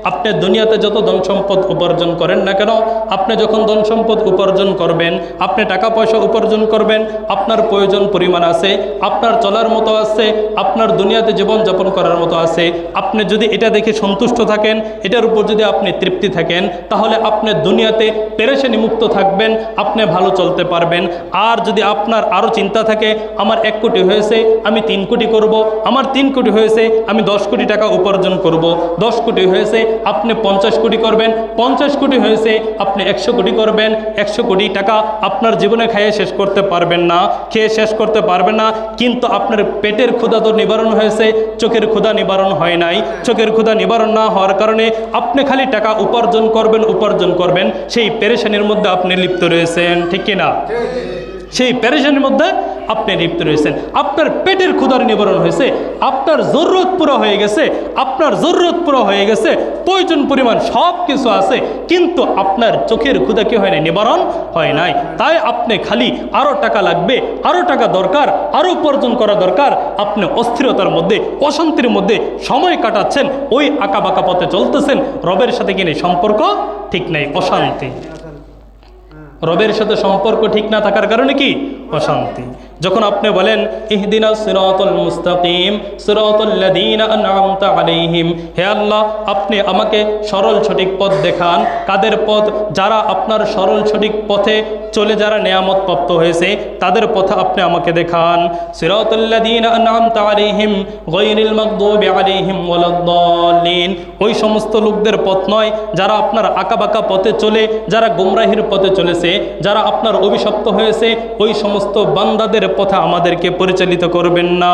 আপনি দুনিয়াতে যত ধন সম্পদ উপার্জন করেন না কেন, আপনি যখন ধন সম্পদ উপার্জন করবেন, আপনি টাকা পয়সা উপার্জন করবেন, আপনার প্রয়োজন পরিমাণ আছে, আপনার চলার মতো আছে, আপনার দুনিয়াতে জীবনযাপন করার মতো আছে। আপনি যদি এটা দেখে সন্তুষ্ট থাকেন, এটার উপর যদি আপনি তৃপ্তি থাকেন, তাহলে আপনি দুনিয়াতে পেরেশানি মুক্ত থাকবেন, আপনি ভালো চলতে পারবেন। আর যদি আপনার আরও চিন্তা থাকে, আমার 1 কোটি হয়েছে আমি 3 কোটি করব, আমার 3 কোটি হয়েছে আমি 10 কোটি টাকা উপার্জন করব, 10 কোটি হয়েছে আপনি 50 কোটি করবেন, 50 কোটি হয়েছে আপনি 100 কোটি করবেন, 100 কোটি টাকা আপনার জীবনে খেয়ে শেষ করতে পারবেন না, খেয়ে শেষ করতে পারবেন না। কিন্তু আপনার পেটের ক্ষুধা তো নিবারণ হয়েছে, চোখের ক্ষুধা নিবারণ হয় নাই। চোখের ক্ষুধা নিবারণ না হওয়ার কারণে আপনি খালি টাকা উপার্জন করবেন, সেই পেরেশানির মধ্যে আপনি লিপ্ত রয়েছেন, ঠিক কিনা? সেই পেরেশানির মধ্যে আপনি লিপ্ত রয়েছেন। আপনার পেটের ক্ষুধার নিবারণ হয়েছে, আপনার জরুরত পুরো হয়ে গেছে, প্রয়োজন পরিমাণ সব কিছু আছে, কিন্তু আপনার চোখের ক্ষুধা কি হয় না? নিবারণ হয় নাই। তাই আপনি খালি আরও টাকা লাগবে, আরও টাকা দরকার, আরও উপার্জন করা দরকার। আপনি অস্থিরতার মধ্যে, অশান্তির মধ্যে সময় কাটাচ্ছেন, ওই আঁকা বাঁকা পথে চলতেছেন। রবের সাথে কিনে সম্পর্ক ঠিক নাই, অশান্তি। রবের সাথে সম্পর্ক ঠিক না থাকার কারণে কি? অশান্তি। যখন আপনি বলেন ইহদিনাস সিরাতাল মুস্তাকিম সিরাতাল লাযীনা আন'আমতা আলাইহিম, হে আল্লাহ আপনি আমাকে সরল সঠিক পথ দেখান। কাদের পথ? যারা আপনার সরল সঠিক পথে চলে যারা নেয়ামত প্রাপ্ত হয়েছে, তাদের পথ আপনি আমাকে দেখান। সিরাতাল লাযীনা আন'আমতা আলাইহিম গায়রিল মাগদুবি আলাইহিম ওয়ালাদ-দাল্লিন, ওই সমস্ত লোকদের পথ নয় যারা আপনার আঁকাবাঁকা পথে চলে, যারা গুমরাহির পথে চলেছে, যারা আপনার অভিশপ্ত হয়েছে, ওই সমস্ত বান্দাদের পথে আমাদেরকে পরিচালিত করবেন না।